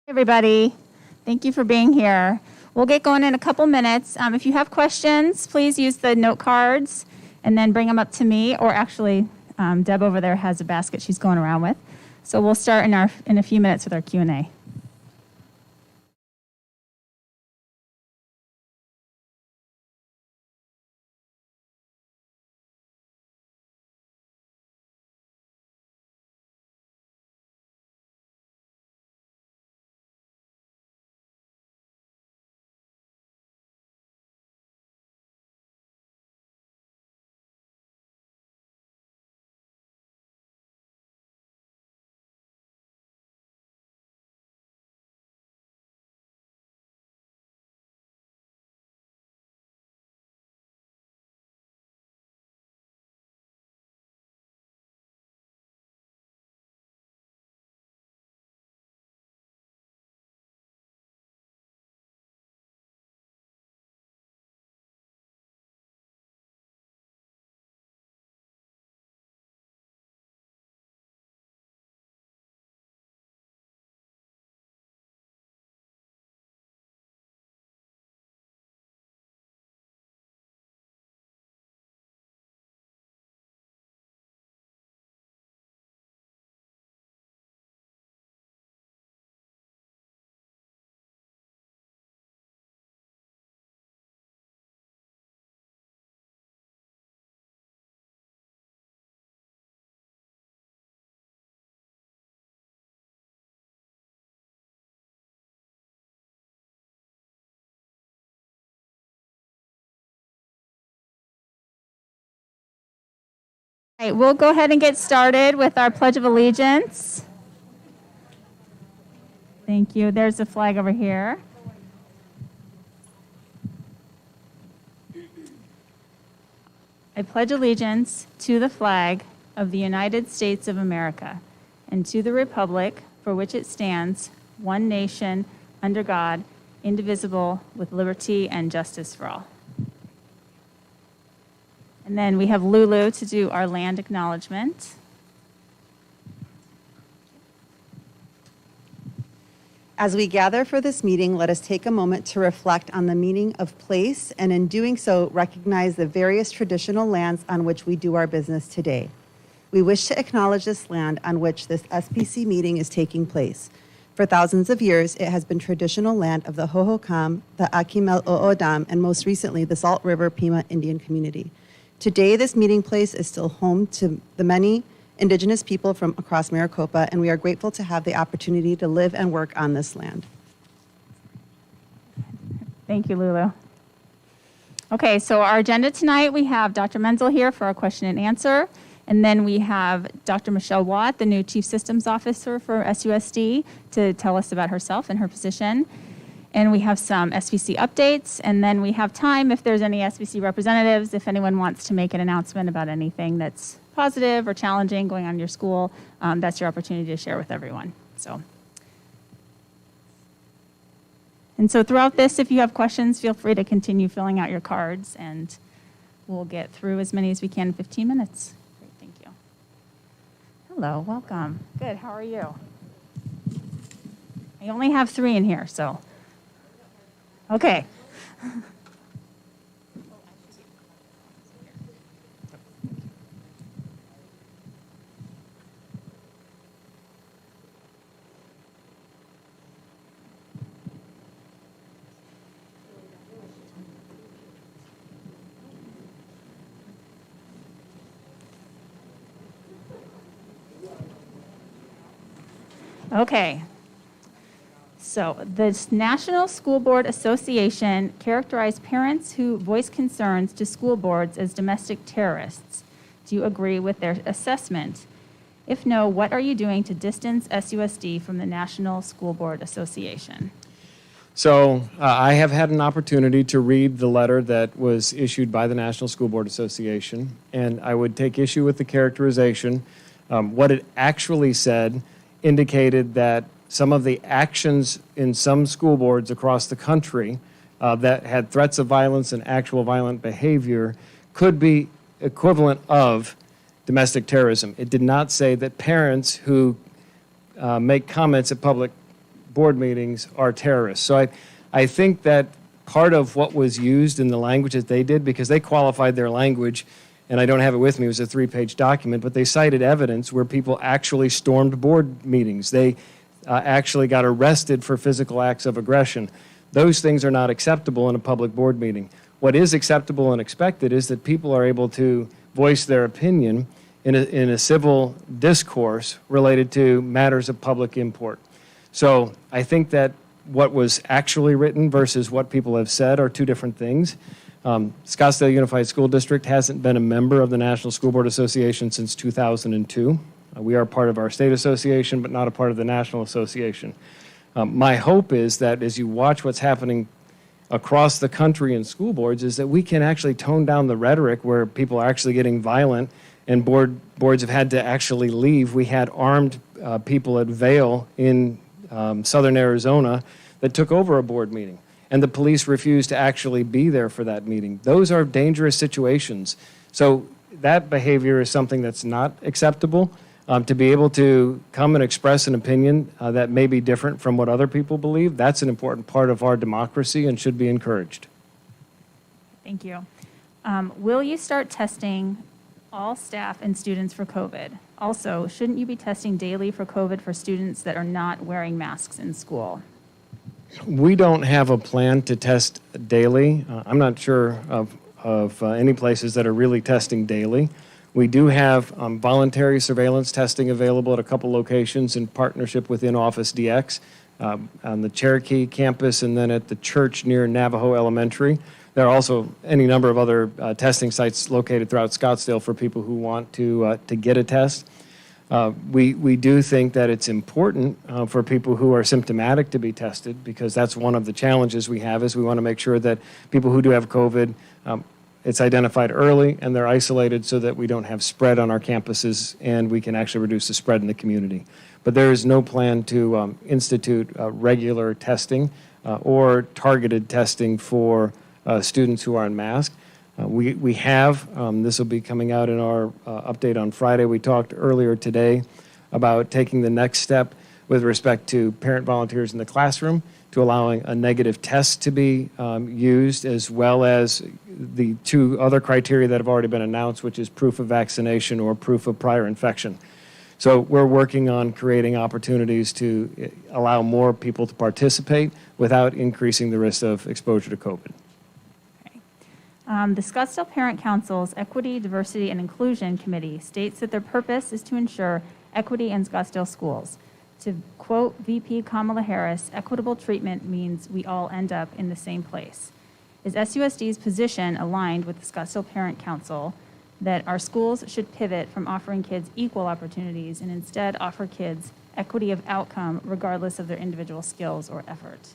Everybody, thank you for being here. We'll get going in a couple minutes. If you have questions, please use the note cards and then bring them up to me, or actually, Deb over there has a basket she's going around with. So we'll start in a few minutes with our Q&A. All right, we'll go ahead and get started with our Pledge of Allegiance. Thank you. There's the flag over here. I pledge allegiance to the flag of the United States of America and to the republic for which it stands, one nation, under God, indivisible, with liberty and justice for all. And then we have Lulu to do our land acknowledgement. As we gather for this meeting, let us take a moment to reflect on the meaning of place, and in doing so, recognize the various traditional lands on which we do our business today. We wish to acknowledge this land on which this SPC meeting is taking place. For thousands of years, it has been traditional land of the Hohokam, the Akimel O'odam, and most recently, the Salt River Pima Indian community. Today, this meeting place is still home to the many Indigenous people from across Maricopa, and we are grateful to have the opportunity to live and work on this land. Thank you, Lulu. Okay, so our agenda tonight, we have Dr. Menzel here for our question and answer, and then we have Dr. Michelle Watt, the new Chief Systems Officer for SUSD, to tell us about herself and her position. And we have some SVC updates, and then we have time if there's any SVC representatives, if anyone wants to make an announcement about anything that's positive or challenging going on in your school, that's your opportunity to share with everyone. And so throughout this, if you have questions, feel free to continue filling out your cards, and we'll get through as many as we can in 15 minutes. Great, thank you. Hello, welcome. Good, how are you? I only have 3 in here, so. Okay. Okay. So the National School Board Association characterized parents who voice concerns to school boards as domestic terrorists. Do you agree with their assessment? If no, what are you doing to distance SUSD from the National School Board Association? So I have had an opportunity to read the letter that was issued by the National School Board Association, and I would take issue with the characterization. What it actually said indicated that some of the actions in some school boards across the country that had threats of violence and actual violent behavior could be equivalent of domestic terrorism. It did not say that parents who make comments at public board meetings are terrorists. So I think that part of what was used in the language that they did, because they qualified their language, and I don't have it with me, it was a 3-page document, but they cited evidence where people actually stormed board meetings. They actually got arrested for physical acts of aggression. Those things are not acceptable in a public board meeting. What is acceptable and expected is that people are able to voice their opinion in a civil discourse related to matters of public import. So I think that what was actually written versus what people have said are two different things. Scottsdale Unified School District hasn't been a member of the National School Board Association since 2002. We are part of our state association, but not a part of the national association. My hope is that as you watch what's happening across the country in school boards, is that we can actually tone down the rhetoric where people are actually getting violent and boards have had to actually leave. We had armed people at Vail in southern Arizona that took over a board meeting, and the police refused to actually be there for that meeting. Those are dangerous situations. So that behavior is something that's not acceptable. To be able to come and express an opinion that may be different from what other people believe, that's an important part of our democracy and should be encouraged. Thank you. Will you start testing all staff and students for COVID? Also, shouldn't you be testing daily for COVID for students that are not wearing masks in school? We don't have a plan to test daily. I'm not sure of any places that are really testing daily. We do have voluntary surveillance testing available at a couple locations in partnership with In-Office DX on the Cherokee campus and then at the church near Navajo Elementary. There are also any number of other testing sites located throughout Scottsdale for people who want to get a test. We do think that it's important for people who are symptomatic to be tested, because that's one of the challenges we have, is we want to make sure that people who do have COVID, it's identified early and they're isolated so that we don't have spread on our campuses and we can actually reduce the spread in the community. But there is no plan to institute regular testing or targeted testing for students who are unmasked. We have, this will be coming out in our update on Friday. We talked earlier today about taking the next step with respect to parent volunteers in the classroom, to allowing a negative test to be used, as well as the two other criteria that have already been announced, which is proof of vaccination or proof of prior infection. So we're working on creating opportunities to allow more people to participate without increasing the risk of exposure to COVID. The Scottsdale Parent Council's Equity, Diversity, and Inclusion Committee states that their purpose is to ensure equity in Scottsdale schools. To quote VP Kamala Harris, equitable treatment means we all end up in the same place. Is SUSD's position aligned with the Scottsdale Parent Council that our schools should pivot from offering kids equal opportunities and instead offer kids equity of outcome regardless of their individual skills or effort?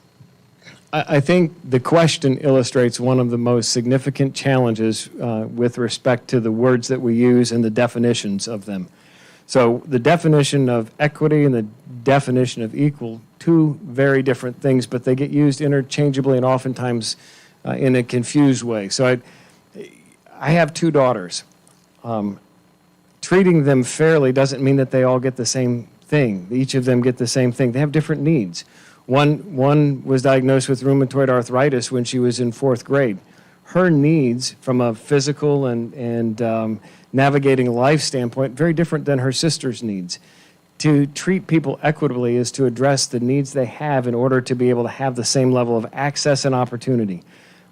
I think the question illustrates one of the most significant challenges with respect to the words that we use and the definitions of them. So the definition of equity and the definition of equal, two very different things, but they get used interchangeably and oftentimes in a confused way. So I have two daughters. Treating them fairly doesn't mean that they all get the same thing. Each of them get the same thing. They have different needs. One was diagnosed with rheumatoid arthritis when she was in 4th grade. Her needs from a physical and navigating life standpoint, very different than her sister's needs. To treat people equitably is to address the needs they have in order to be able to have the same level of access and opportunity.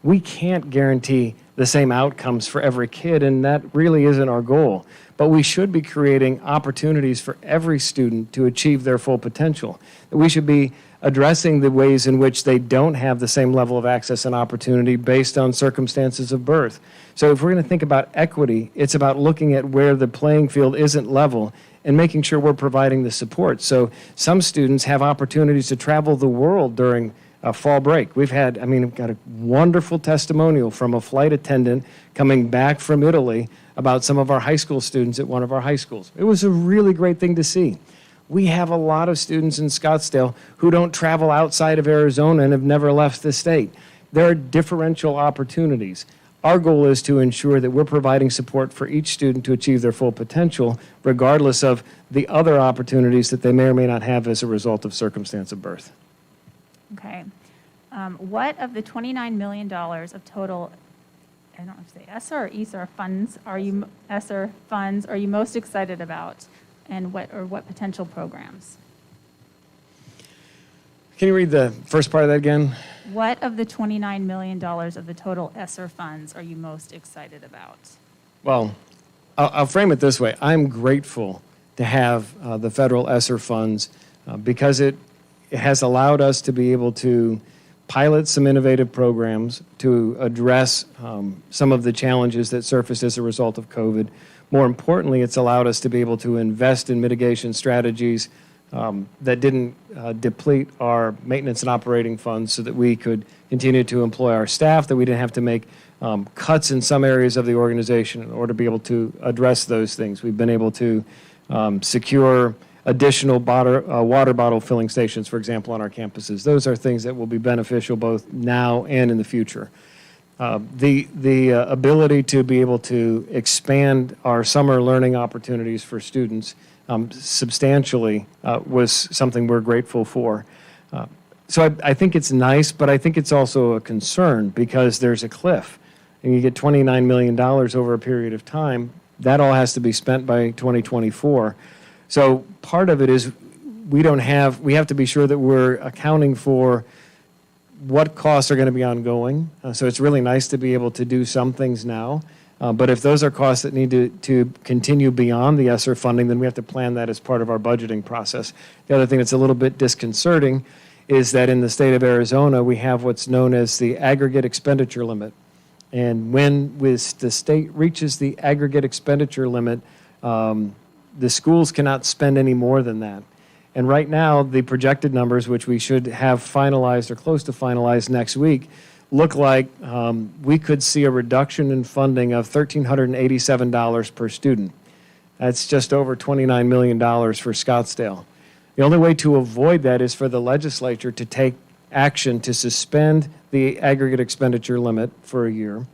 We can't guarantee the same outcomes for every kid, and that really isn't our goal. But we should be creating opportunities for every student to achieve their full potential. We should be addressing the ways in which they don't have the same level of access and opportunity based on circumstances of birth. So if we're going to think about equity, it's about looking at where the playing field isn't level and making sure we're providing the support. So some students have opportunities to travel the world during a fall break. We've got a wonderful testimonial from a flight attendant coming back from Italy about some of our high school students at one of our high schools. It was a really great thing to see. We have a lot of students in Scottsdale who don't travel outside of Arizona and have never left the state. There are differential opportunities. Our goal is to ensure that we're providing support for each student to achieve their full potential, regardless of the other opportunities that they may or may not have as a result of circumstance of birth. Okay. What of the $29 million of total, I don't know if to say ESSER or ESSER funds, ESSER funds are you most excited about, and what potential programs? Can you read the first part of that again? What of the $29 million of the total ESSER funds are you most excited about? Well, I'll frame it this way. I'm grateful to have the federal ESSER funds because it has allowed us to be able to pilot some innovative programs to address some of the challenges that surfaced as a result of COVID. More importantly, it's allowed us to be able to invest in mitigation strategies that didn't deplete our maintenance and operating funds so that we could continue to employ our staff, that we didn't have to make cuts in some areas of the organization in order to be able to address those things. We've been able to secure additional water bottle filling stations, for example, on our campuses. Those are things that will be beneficial both now and in the future. The ability to be able to expand our summer learning opportunities for students substantially was something we're grateful for. So I think it's nice, but I think it's also a concern because there's a cliff. And you get $29 million over a period of time. That all has to be spent by 2024. So part of it is we have to be sure that we're accounting for what costs are going to be ongoing. So it's really nice to be able to do some things now. But if those are costs that need to continue beyond the ESSER funding, then we have to plan that as part of our budgeting process. The other thing that's a little bit disconcerting is that in the state of Arizona, we have what's known as the aggregate expenditure limit. And when the state reaches the aggregate expenditure limit, the schools cannot spend any more than that. And right now, the projected numbers, which we should have finalized or close to finalized next week, look like we could see a reduction in funding of $1,387 per student. That's just over $29 million for Scottsdale. The only way to avoid that is for the legislature to take action to suspend the aggregate expenditure limit for a year.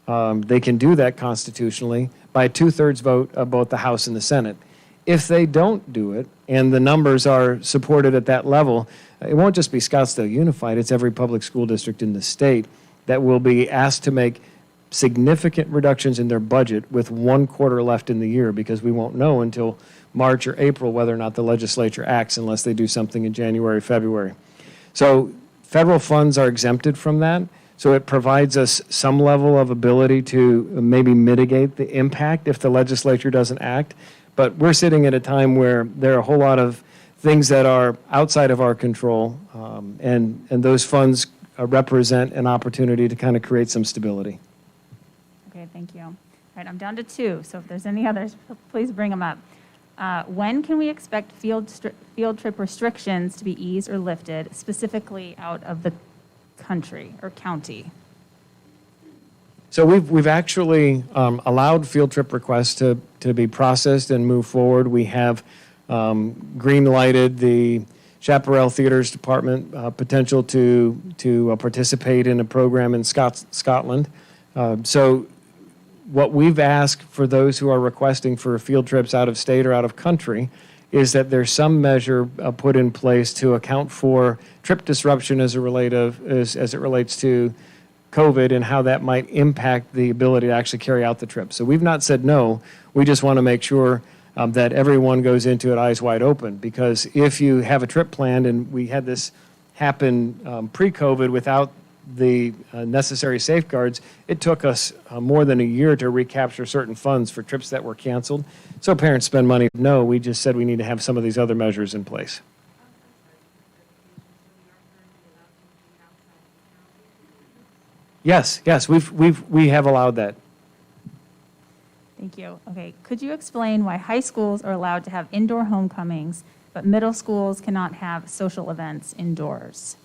They can do that constitutionally by a 2/3 vote of both the House and the Senate. If they don't do it, and the numbers are supported at that level, it won't just be Scottsdale Unified, it's every public school district in the state that will be asked to make significant reductions in their budget with 1 quarter left in the year, because we won't know until March or April whether or not the legislature acts unless they do something in January, February. So federal funds are exempted from that. So it provides us some level of ability to maybe mitigate the impact if the legislature doesn't act. But we're sitting at a time where there are a whole lot of things that are outside of our control, and those funds represent an opportunity to kind of create some stability. Okay, thank you. All right, I'm down to 2, so if there's any others, please bring them up. When can we expect field trip restrictions to be eased or lifted, specifically out of the country or county? So we've actually allowed field trip requests to be processed and move forward. We have green-lighted the Chaparral Theaters Department potential to participate in a program in Scotland. So what we've asked for those who are requesting for field trips out of state or out of country is that there's some measure put in place to account for trip disruption as it relates to COVID and how that might impact the ability to actually carry out the trip. So we've not said no. We just want to make sure that everyone goes into it eyes wide open, because if you have a trip planned, and we had this happen pre-COVID without the necessary safeguards, it took us more than a year to recapture certain funds for trips that were canceled. So parents spend money. No, we just said we need to have some of these other measures in place. Yes, we have allowed that. Thank you. Okay, could you explain why high schools are allowed to have indoor homecomings, but middle schools cannot have social events indoors?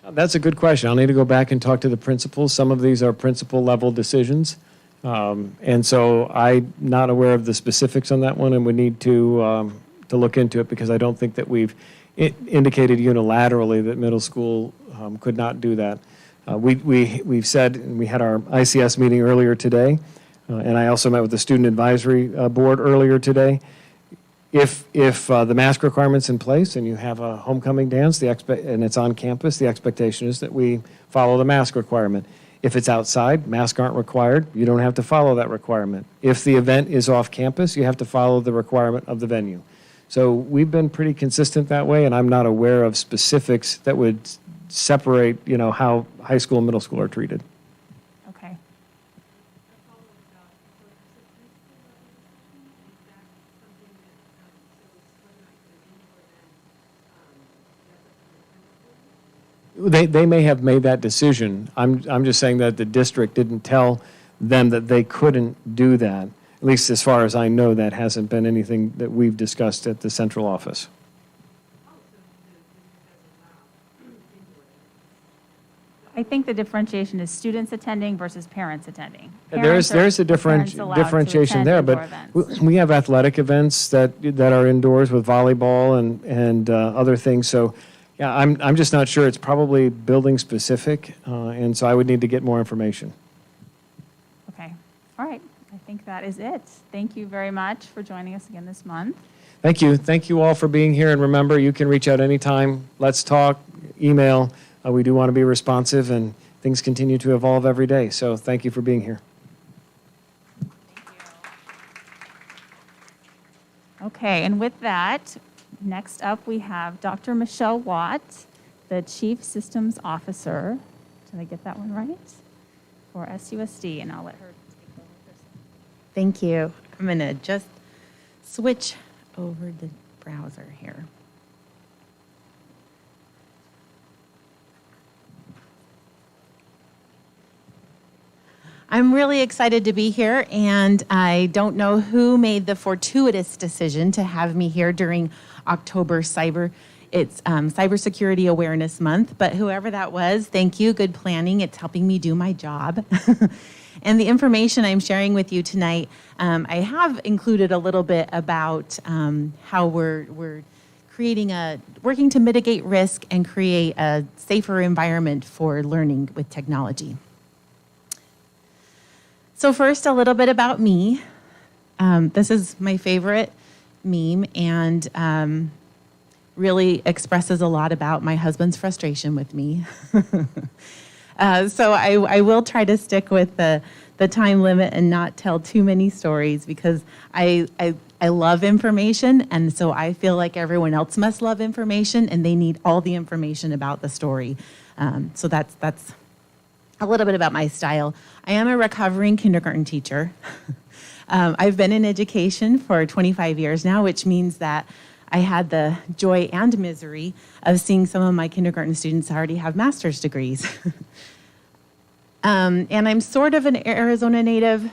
That's a good question. I'll need to go back and talk to the principals. Some of these are principal level decisions. And so I'm not aware of the specifics on that one, and we need to look into it, because I don't think that we've indicated unilaterally that middle school could not do that. We've said, and we had our ICS meeting earlier today, and I also met with the Student Advisory Board earlier today. If the mask requirement's in place and you have a homecoming dance, and it's on campus, the expectation is that we follow the mask requirement. If it's outside, masks aren't required. You don't have to follow that requirement. If the event is off campus, you have to follow the requirement of the venue. So we've been pretty consistent that way, and I'm not aware of specifics that would separate, how high school and middle school are treated. Okay. They may have made that decision. I'm just saying that the district didn't tell them that they couldn't do that. At least as far as I know, that hasn't been anything that we've discussed at the central office. I think the differentiation is students attending versus parents attending. There's a differentiation there, but we have athletic events that are indoors with volleyball and other things. So, yeah, I'm just not sure. It's probably building specific, and so I would need to get more information. Okay. All right. I think that is it. Thank you very much for joining us again this month. Thank you. Thank you all for being here. And remember, you can reach out anytime. Let's talk, email. We do want to be responsive, and things continue to evolve every day. So thank you for being here. Thank you. Okay, and with that, next up we have Dr. Michelle Watt, the Chief Systems Officer. Did I get that one right? For SUSD, and I'll let her take over first. Thank you. I'm going to just switch over the browser here. I'm really excited to be here, and I don't know who made the fortuitous decision to have me here during October Cybersecurity Awareness Month, but whoever that was, thank you. Good planning. It's helping me do my job. And the information I'm sharing with you tonight, I have included a little bit about how we're working to mitigate risk and create a safer environment for learning with technology. So first, a little bit about me. This is my favorite meme, and really expresses a lot about my husband's frustration with me. So I will try to stick with the time limit and not tell too many stories, because I love information, and so I feel like everyone else must love information, and they need all the information about the story. So that's a little bit about my style. I am a recovering kindergarten teacher. I've been in education for 25 years now, which means that I had the joy and misery of seeing some of my kindergarten students already have master's degrees. And I'm sort of an Arizona native.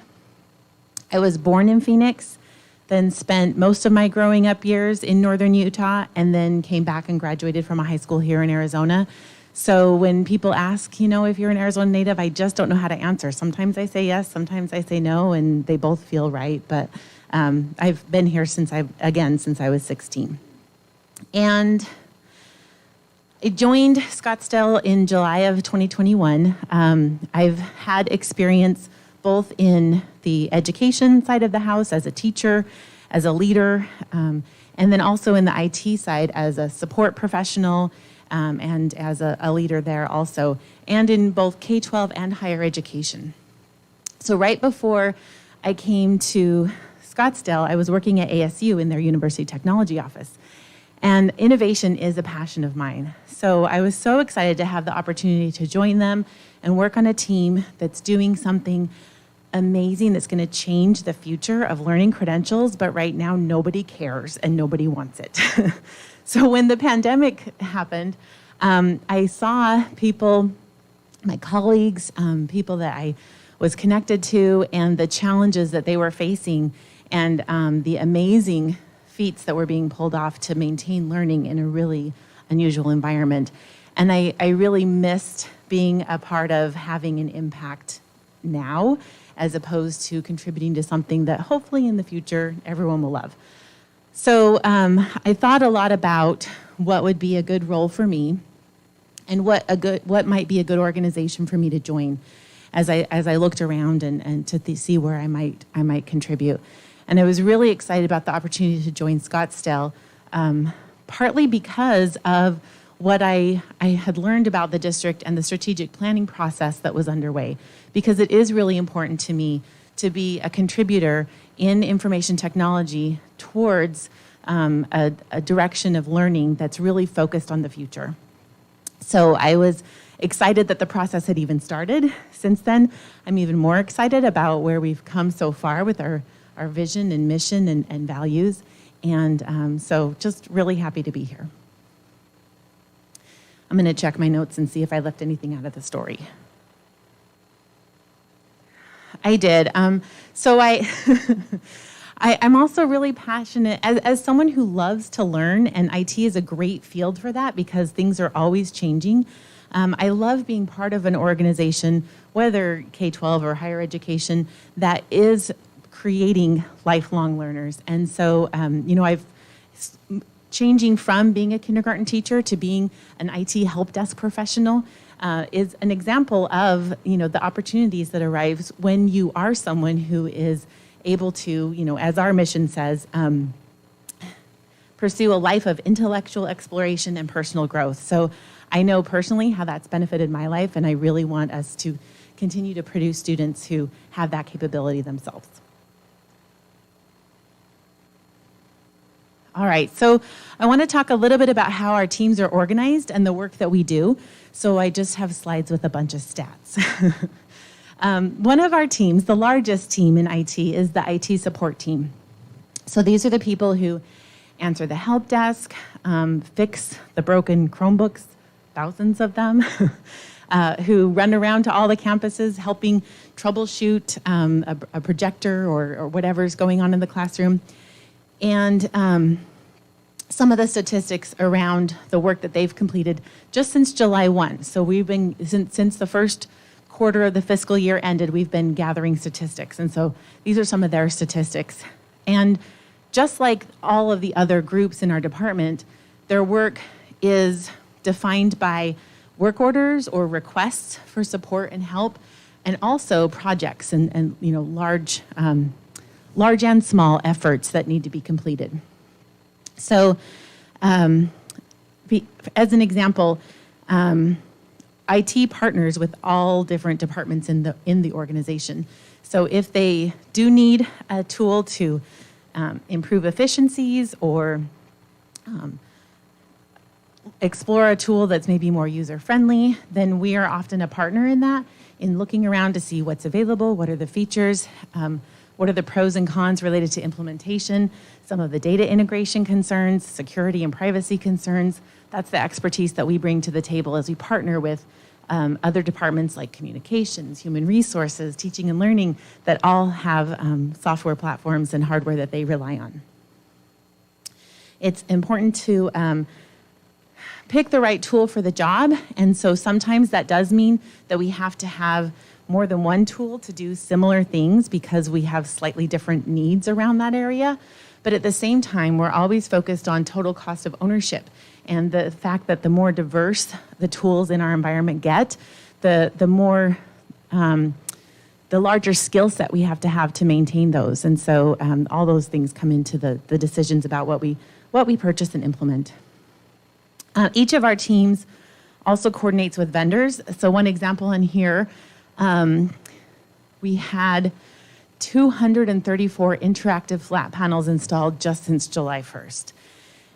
I was born in Phoenix, then spent most of my growing up years in northern Utah, and then came back and graduated from a high school here in Arizona. So when people ask, if you're an Arizona native, I just don't know how to answer. Sometimes I say yes, sometimes I say no, and they both feel right. But I've been here since I was 16. And I joined Scottsdale in July of 2021. I've had experience both in the education side of the house as a teacher, as a leader, and then also in the IT side as a support professional, and as a leader there also, and in both K-12 and higher education. So right before I came to Scottsdale, I was working at ASU in their University Technology office. And innovation is a passion of mine. So I was so excited to have the opportunity to join them and work on a team that's doing something amazing that's going to change the future of learning credentials, but right now nobody cares and nobody wants it. So when the pandemic happened, I saw people, my colleagues, people that I was connected to, and the challenges that they were facing, and the amazing feats that were being pulled off to maintain learning in a really unusual environment. And I really missed being a part of having an impact now, as opposed to contributing to something that hopefully in the future everyone will love. So I thought a lot about what would be a good role for me, and what might be a good organization for me to join, as I looked around and to see where I might contribute. And I was really excited about the opportunity to join Scottsdale, partly because of what I had learned about the district and the strategic planning process that was underway, because it is really important to me to be a contributor in information technology towards a direction of learning that's really focused on the future. So I was excited that the process had even started. Since then, I'm even more excited about where we've come so far with our vision and mission and values. And so just really happy to be here. I'm going to check my notes and see if I left anything out of the story. I did. So I'm also really passionate, as someone who loves to learn, and IT is a great field for that because things are always changing. I love being part of an organization, whether K-12 or higher education, that is creating lifelong learners. And so, I've changing from being a kindergarten teacher to being an IT help desk professional is an example of, the opportunities that arise when you are someone who is able to, as our mission says, pursue a life of intellectual exploration and personal growth. So I know personally how that's benefited my life, and I really want us to continue to produce students who have that capability themselves. All right, so I want to talk a little bit about how our teams are organized and the work that we do. So I just have slides with a bunch of stats. One of our teams, the largest team in IT, is the IT support team. So these are the people who answer the help desk, fix the broken Chromebooks, thousands of them, who run around to all the campuses helping troubleshoot a projector or whatever's going on in the classroom. And some of the statistics around the work that they've completed just since July 1. So we've been, since the first quarter of the fiscal year ended, we've been gathering statistics. And so these are some of their statistics. And just like all of the other groups in our department, their work is defined by work orders or requests for support and help, and also projects and large and small efforts that need to be completed. So, as an example, IT partners with all different departments in the organization. So if they do need a tool to improve efficiencies or explore a tool that's maybe more user-friendly, then we are often a partner in that, in looking around to see what's available, what are the features, what are the pros and cons related to implementation, some of the data integration concerns, security and privacy concerns. That's the expertise that we bring to the table as we partner with other departments like communications, human resources, teaching and learning, that all have software platforms and hardware that they rely on. It's important to pick the right tool for the job, and so sometimes that does mean that we have to have more than one tool to do similar things because we have slightly different needs around that area. But at the same time, we're always focused on total cost of ownership and the fact that the more diverse the tools in our environment get, the more the larger skill set we have to maintain those. And so all those things come into the decisions about what we purchase and implement. Each of our teams also coordinates with vendors. So one example in here, we had 234 interactive flat panels installed just since July 1st.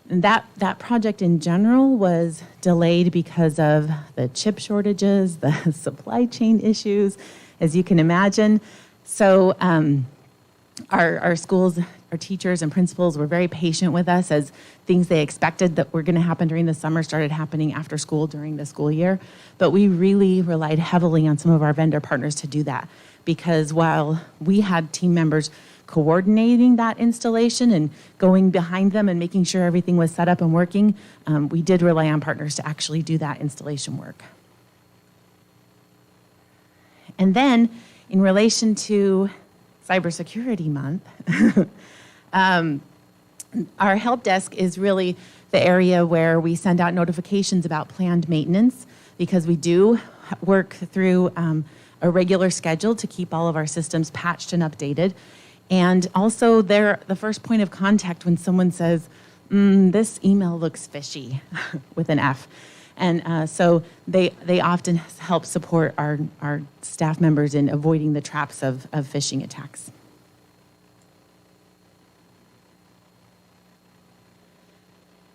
And that project in general was delayed because of the chip shortages, the supply chain issues, as you can imagine. So our schools, our teachers and principals were very patient with us as things they expected that were going to happen during the summer started happening after school during the school year. But we really relied heavily on some of our vendor partners to do that, because while we had team members coordinating that installation and going behind them and making sure everything was set up and working, we did rely on partners to actually do that installation work. And then in relation to Cybersecurity Month, our help desk is really the area where we send out notifications about planned maintenance, because we do work through a regular schedule to keep all of our systems patched and updated. And also they're the first point of contact when someone says, this email looks fishy with an F. And so they often help support our staff members in avoiding the traps of phishing attacks.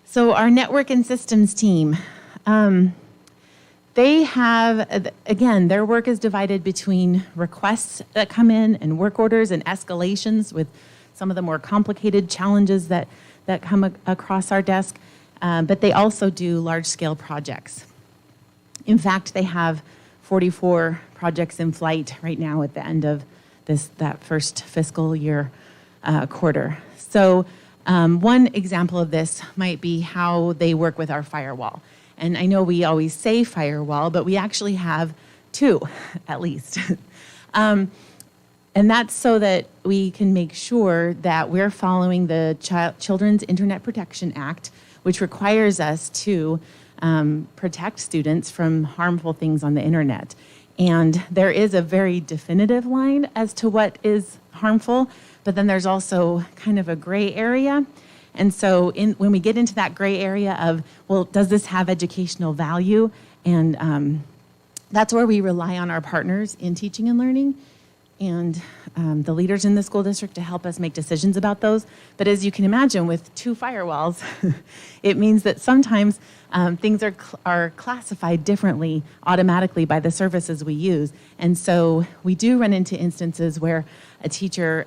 So our network and systems team, they have, again, their work is divided between requests that come in and work orders and escalations with some of the more complicated challenges that come across our desk, but they also do large-scale projects. In fact, they have 44 projects in flight right now at the end of that first fiscal year quarter. So one example of this might be how they work with our firewall. And I know we always say firewall, but we actually have two, at least. And that's so that we can make sure that we're following the Children's Internet Protection Act, which requires us to protect students from harmful things on the internet. And there is a very definitive line as to what is harmful, but then there's also kind of a gray area. And so when we get into that gray area of, well, does this have educational value? And that's where we rely on our partners in teaching and learning and the leaders in the school district to help us make decisions about those. But as you can imagine, with two firewalls, it means that sometimes things are classified differently automatically by the services we use. And so we do run into instances where a teacher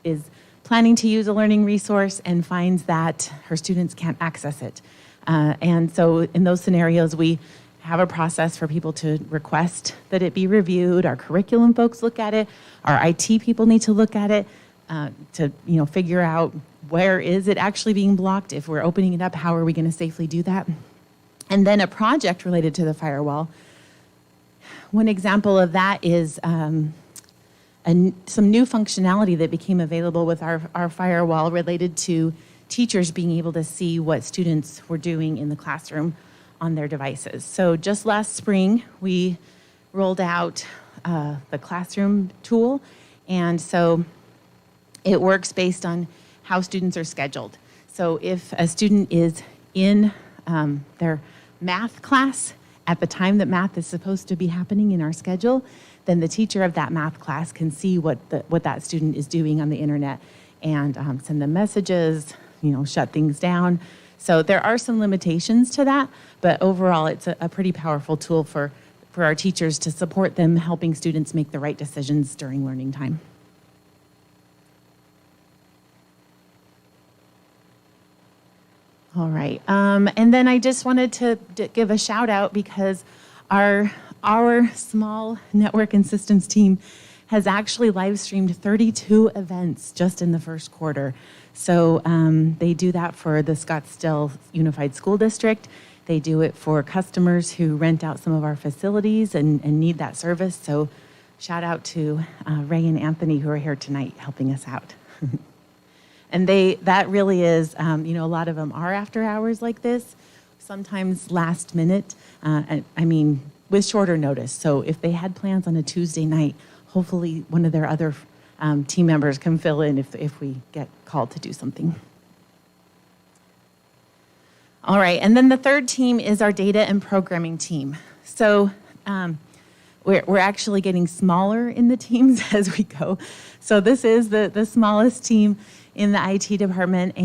is planning to use a learning resource and finds that her students can't access it. And so in those scenarios, we have a process for people to request that it be reviewed. Our curriculum folks look at it. Our IT people need to look at it to figure out where is it actually being blocked. If we're opening it up, how are we going to safely do that? And then a project related to the firewall. One example of that is some new functionality that became available with our firewall related to teachers being able to see what students were doing in the classroom on their devices. So just last spring, we rolled out the classroom tool, and so it works based on how students are scheduled. So if a student is in their math class at the time that math is supposed to be happening in our schedule, then the teacher of that math class can see what that student is doing on the internet and send them messages, shut things down. So there are some limitations to that, but overall it's a pretty powerful tool for our teachers to support them helping students make the right decisions during learning time. All right, and then I just wanted to give a shout out because our small network and systems team has actually live streamed 32 events just in the first quarter. So they do that for the Scottsdale Unified School District. They do it for customers who rent out some of our facilities and need that service. So shout out to Ray and Anthony who are here tonight helping us out. And that really is, a lot of them are after hours like this, sometimes last minute, with shorter notice. So if they had plans on a Tuesday night, hopefully one of their other team members can fill in if we get called to do something. All right, and then the third team is our data and programming team. So we're actually getting smaller in the teams as we go. So this is the smallest team in the IT department,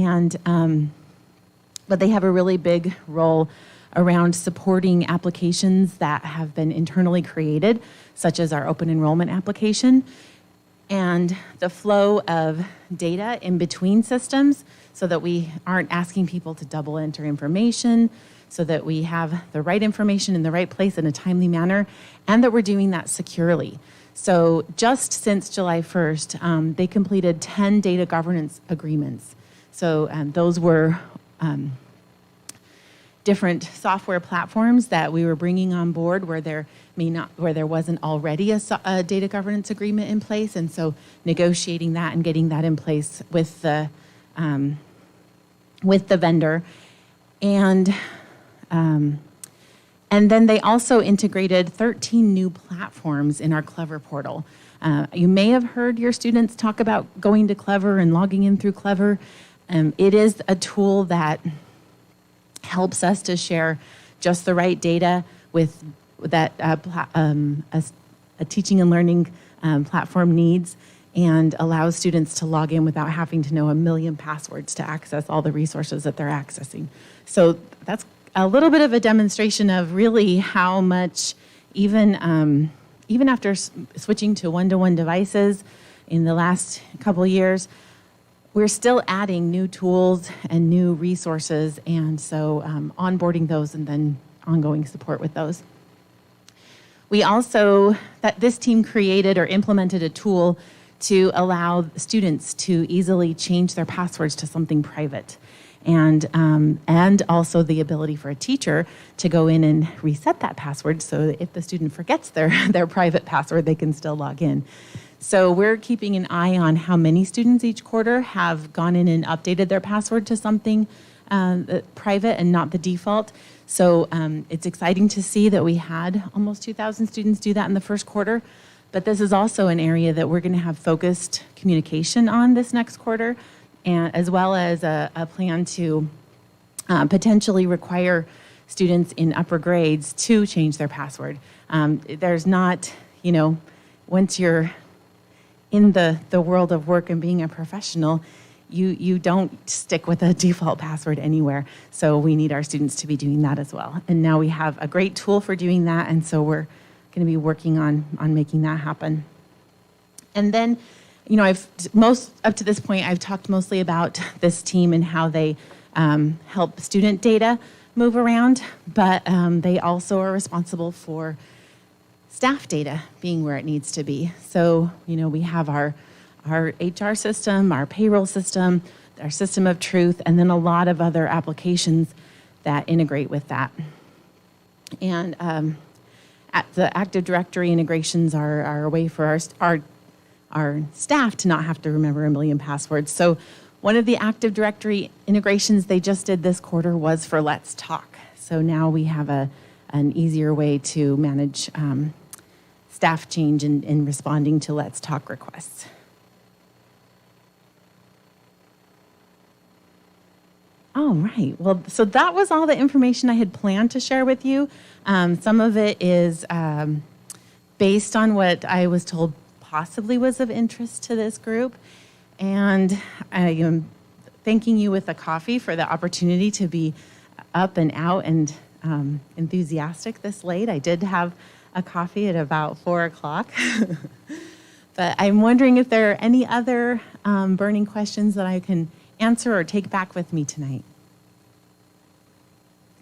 but they have a really big role around supporting applications that have been internally created, such as our open enrollment application, and the flow of data in between systems so that we aren't asking people to double enter information, so that we have the right information in the right place in a timely manner, and that we're doing that securely. So just since July 1st, they completed 10 data governance agreements. So those were different software platforms that we were bringing on board where there wasn't already a data governance agreement in place, and so negotiating that and getting that in place with the vendor, and then they also integrated 13 new platforms in our Clever portal. You may have heard your students talk about going to Clever and logging in through Clever. It is a tool that helps us to share just the right data with that a teaching and learning platform needs, and allows students to log in without having to know a million passwords to access all the resources that they're accessing. So that's a little bit of a demonstration of really how much, even after switching to one-to-one devices in the last couple of years, we're still adding new tools and new resources, and so onboarding those and then ongoing support with those. We also, this team created or implemented a tool to allow students to easily change their passwords to something private. And also the ability for a teacher to go in and reset that password so that if the student forgets their private password, they can still log in. So we're keeping an eye on how many students each quarter have gone in and updated their password to something private and not the default. So it's exciting to see that we had almost 2,000 students do that in the first quarter. But this is also an area that we're going to have focused communication on this next quarter, and as well as a plan to potentially require students in upper grades to change their password. There's not, once you're in the world of work and being a professional, you don't stick with a default password anywhere. So we need our students to be doing that as well. And now we have a great tool for doing that, and so we're going to be working on making that happen. And then, up to this point, I've talked mostly about this team and how they help student data move around, but they also are responsible for staff data being where it needs to be. So, we have our HR system, our payroll system, our system of truth, and then a lot of other applications that integrate with that. And the Active Directory integrations are a way for our staff to not have to remember a million passwords. So one of the Active Directory integrations they just did this quarter was for Let's Talk. So now we have an easier way to manage staff change in responding to Let's Talk requests. All right. Well, so that was all the information I had planned to share with you. Some of it is based on what I was told possibly was of interest to this group. And I am thanking you with a coffee for the opportunity to be up and out and enthusiastic this late. I did have a coffee at about 4 o'clock. But I'm wondering if there are any other burning questions that I can answer or take back with me tonight.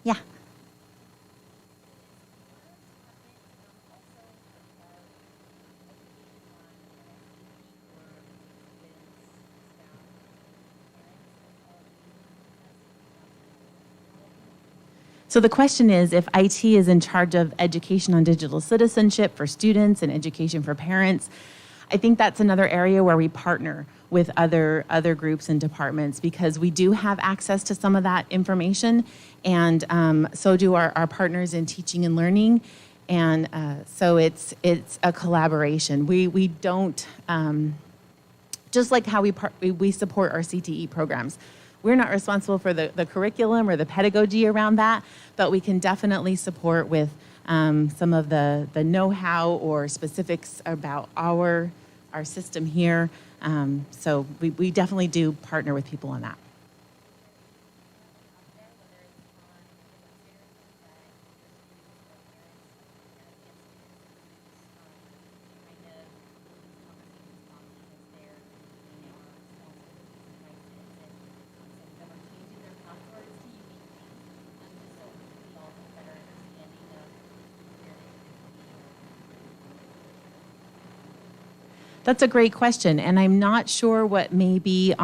Yeah. So the question is, if IT is in charge of education on digital citizenship for students and education for parents, I think that's another area where we partner with other groups and departments, because we do have access to some of that information, and so do our partners in teaching and learning, and so it's a collaboration. We don't, just like how we support our CTE programs. We're not responsible for the curriculum or the pedagogy around that, but we can definitely support with some of the know-how or specifics about our system here. So we definitely do partner with people on that. That's a great question, and I'm not sure what may be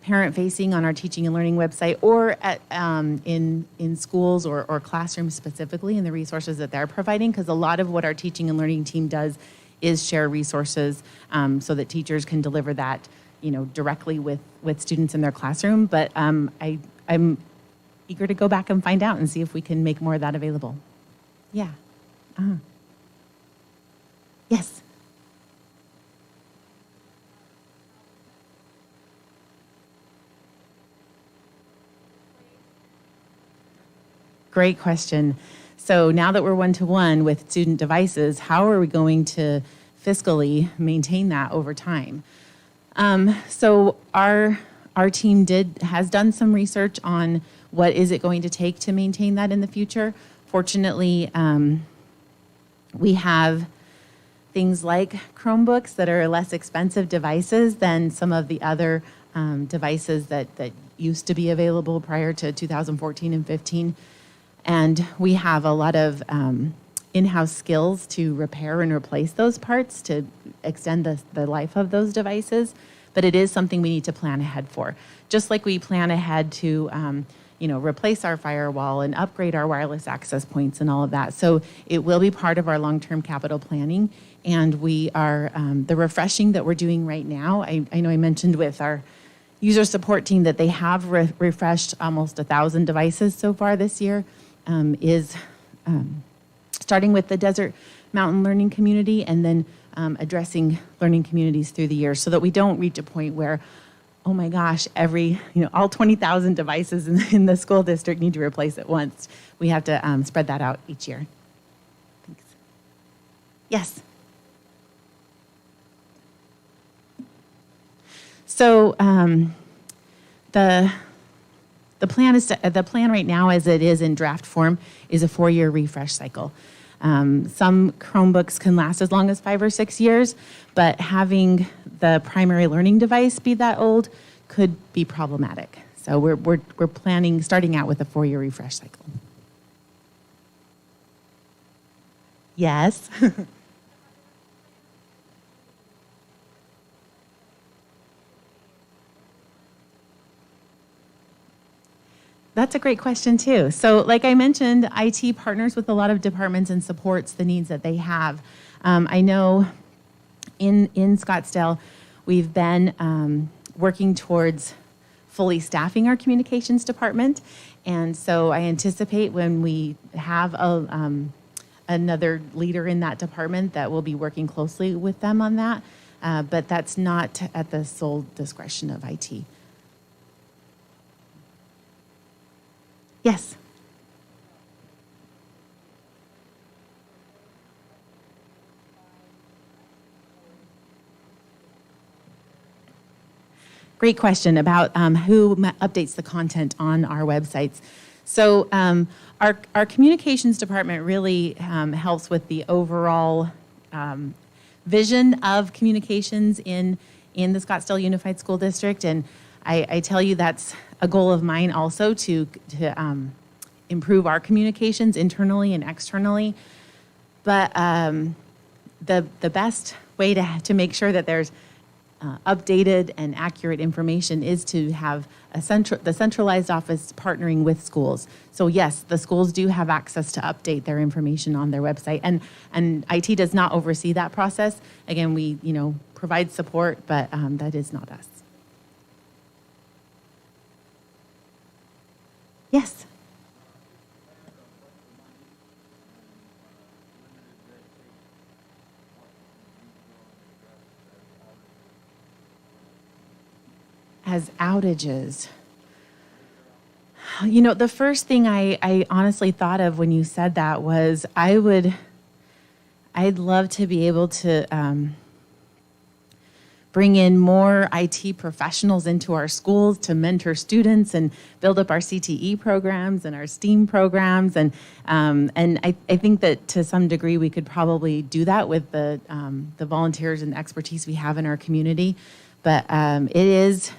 parent-facing on our teaching and learning website, or at, in schools or classrooms specifically, in the resources that they're providing, because a lot of what our teaching and learning team does is share resources so that teachers can deliver that, directly with students in their classroom. But I'm eager to go back and find out and see if we can make more of that available. Yeah. Yes. Great question. So now that we're one-to-one with student devices, how are we going to fiscally maintain that over time? So our team has done some research on what is it going to take to maintain that in the future. Fortunately, we have things like Chromebooks that are less expensive devices than some of the other devices that used to be available prior to 2014 and 15. And we have a lot of in-house skills to repair and replace those parts to extend the life of those devices. But it is something we need to plan ahead for. Just like we plan ahead to replace our firewall and upgrade our wireless access points and all of that. So it will be part of our long-term capital planning. And we are, the refreshing that we're doing right now, I know I mentioned with our user support team that they have refreshed almost 1,000 devices so far this year, is starting with the Desert Mountain Learning Community and then addressing learning communities through the year so that we don't reach a point where, oh my gosh, all 20,000 devices in the school district need to replace at once. We have to spread that out each year. Thanks. Yes. So the plan right now, as it is in draft form, is a 4-year refresh cycle. Some Chromebooks can last as long as 5 or 6 years, but having the primary learning device be that old could be problematic. So we're planning starting out with a 4-year refresh cycle. Yes. That's a great question, too. So like I mentioned, IT partners with a lot of departments and supports the needs that they have. I know in Scottsdale, we've been working towards fully staffing our communications department. And so I anticipate when we have another leader in that department that will be working closely with them on that. But that's not at the sole discretion of IT. Yes. Great question about who updates the content on our websites. So our communications department really helps with the overall vision of communications in the Scottsdale Unified School District. And I tell you that's a goal of mine also to improve our communications internally and externally. But the best way to make sure that there's updated and accurate information is to have the centralized office partnering with schools. So yes, the schools do have access to update their information on their website, and IT does not oversee that process. Again, we provide support, but that is not us. Yes. As outages. The first thing I honestly thought of when you said that was I'd love to be able to bring in more IT professionals into our schools to mentor students and build up our CTE programs and our STEAM programs. And I think that to some degree we could probably do that with the volunteers and expertise we have in our community. But it is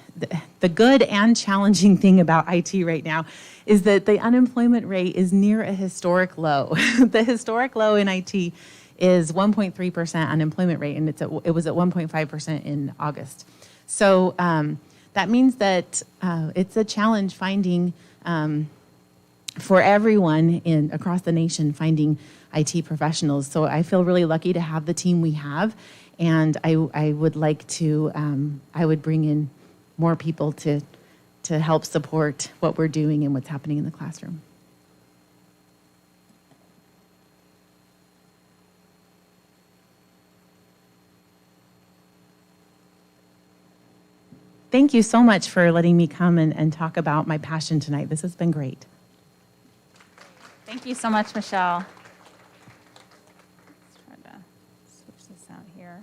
the good and challenging thing about IT right now is that the unemployment rate is near a historic low. The historic low in IT is 1.3% unemployment rate, and it was at 1.5% in August. So that means that it's a challenge finding, for everyone across the nation, finding IT professionals. So I feel really lucky to have the team we have, and I would like to, I would bring in more people to help support what we're doing and what's happening in the classroom. Thank you so much for letting me come and talk about my passion tonight. This has been great. Thank you so much, Michelle. Let's try to switch this out here.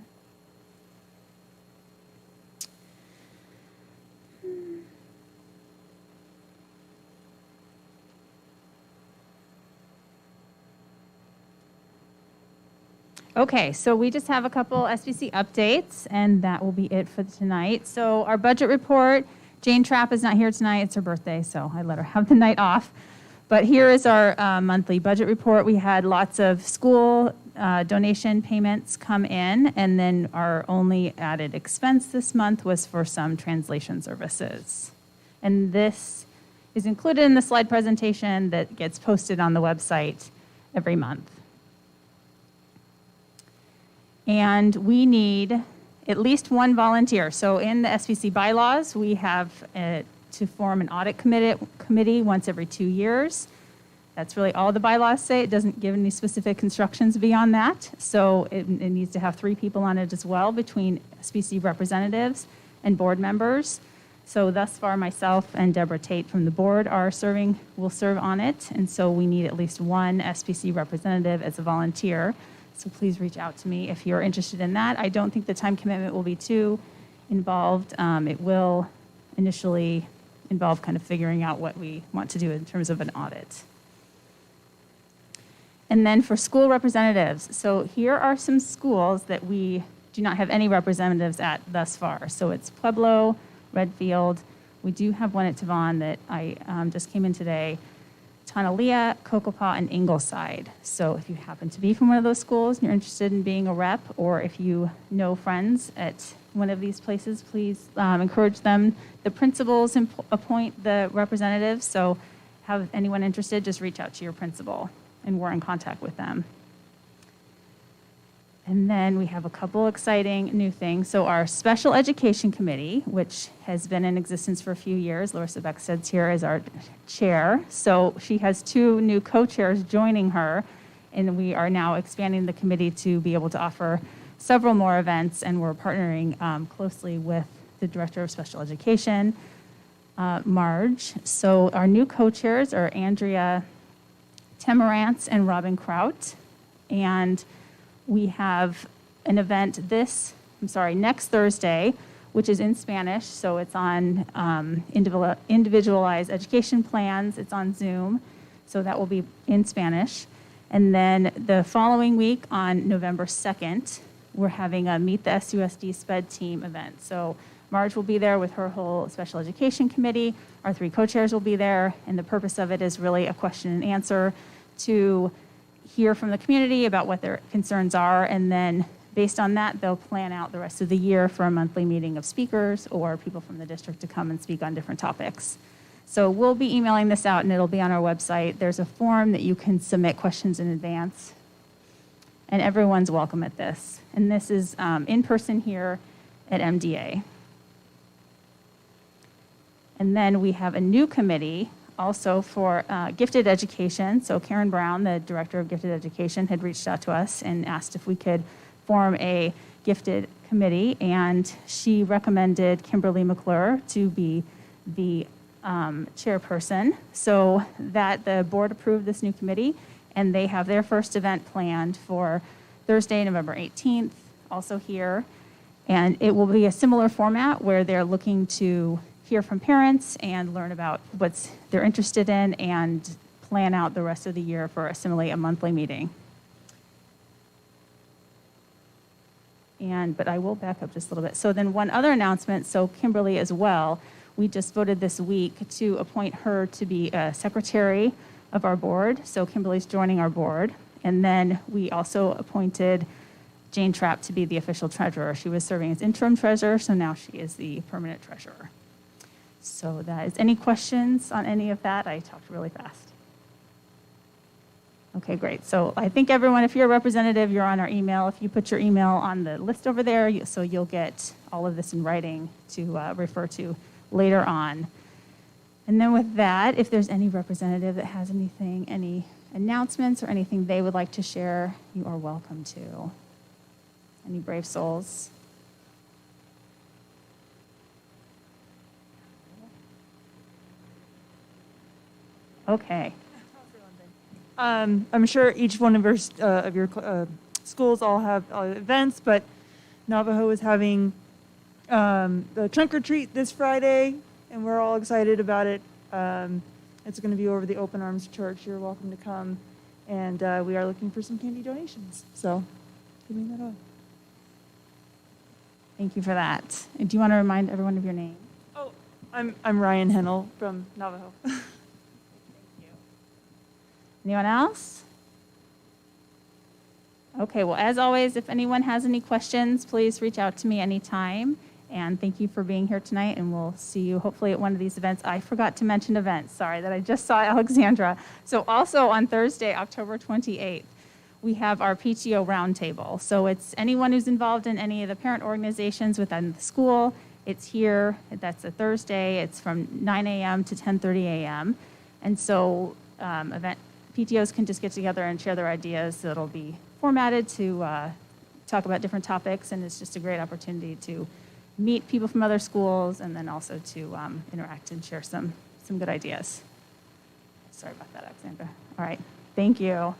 Okay, so we just have a couple SBC updates, and that will be it for tonight. So our budget report, Jane Trapp is not here tonight. It's her birthday, so I let her have the night off. But here is our monthly budget report. We had lots of school donation payments come in, and then our only added expense this month was for some translation services. And this is included in the slide presentation that gets posted on the website every month. And we need at least one volunteer. So in the SBC bylaws, we have to form an audit committee once every 2 years. That's really all the bylaws say. It doesn't give any specific instructions beyond that. So it needs to have 3 people on it as well, between SBC representatives and board members. So thus far, myself and Deborah Tate from the board will serve on it. And so we need at least one SBC representative as a volunteer. So please reach out to me if you're interested in that. I don't think the time commitment will be too involved. It will initially involve kind of figuring out what we want to do in terms of an audit. And then for school representatives, so here are some schools that we do not have any representatives at thus far. So it's Pueblo, Redfield. We do have one at Tavon that I just came in today. Tonalea, Cocopah, and Ingleside. So if you happen to be from one of those schools and you're interested in being a rep, or if you know friends at one of these places, please encourage them. The principals appoint the representatives, so have anyone interested, just reach out to your principal, and we're in contact with them. And then we have a couple exciting new things. So our Special Education Committee, which has been in existence for a few years, Larissa Beckstead's here as our chair. So she has 2 new co-chairs joining her, and we are now expanding the committee to be able to offer several more events, and we're partnering closely with the Director of Special Education, Marge. So our new co-chairs are Andrea Temerantz and Robin Kraut, and we have an event next Thursday, which is in Spanish. So it's on individualized education plans. It's on Zoom. So that will be in Spanish. And then the following week on November 2nd, we're having a Meet the SUSD SPED team event. So Marge will be there with her whole special education committee. Our 3 co-chairs will be there. And the purpose of it is really a question and answer to hear from the community about what their concerns are, and then based on that, they'll plan out the rest of the year for a monthly meeting of speakers or people from the district to come and speak on different topics. So we'll be emailing this out, and it'll be on our website. There's a form that you can submit questions in advance, and everyone's welcome at this. And this is in person here at MDA. And then we have a new committee also for gifted education. So Karen Brown, the Director of Gifted Education, had reached out to us and asked if we could form a gifted committee, and she recommended Kimberly McClure to be the chairperson. So that the board approved this new committee, and they have their first event planned for Thursday, November 18th, also here. And it will be a similar format where they're looking to hear from parents and learn about what they're interested in and plan out the rest of the year for a monthly meeting. But I will back up just a little bit. So then one other announcement, so Kimberly as well, we just voted this week to appoint her to be a secretary of our board. So Kimberly's joining our board. And then we also appointed Jane Trapp to be the official treasurer. She was serving as interim treasurer, so now she is the permanent treasurer. So that is, any questions on any of that? I talked really fast. Okay, great. So I think everyone, if you're a representative, you're on our email. If you put your email on the list over there, so you'll get all of this in writing to refer to later on. And then with that, if there's any representative that has anything, any announcements or anything they would like to share, you are welcome to. Any brave souls? Okay. I'm sure each one of your schools all have events, but Navajo is having the trunk or treat this Friday, and we're all excited about it. It's going to be over the Open Arms Church. You're welcome to come, and we are looking for some candy donations. So, giving that up. Thank you for that. And do you want to remind everyone of your name? Oh, I'm Ryan Hennel from Navajo. Anyone else? Okay, well, as always, if anyone has any questions, please reach out to me anytime. And thank you for being here tonight, and we'll see you hopefully at one of these events. I forgot to mention events, sorry, that I just saw Alexandra. So also on Thursday, October 28th, we have our PTO roundtable. So it's anyone who's involved in any of the parent organizations within the school. It's here, that's a Thursday. It's from 9 a.m. to 10:30 a.m. And so PTOs can just get together and share their ideas. It'll be formatted to talk about different topics, and it's just a great opportunity to meet people from other schools and then also to interact and share some good ideas. Sorry about that, Alexandra. All right, thank you.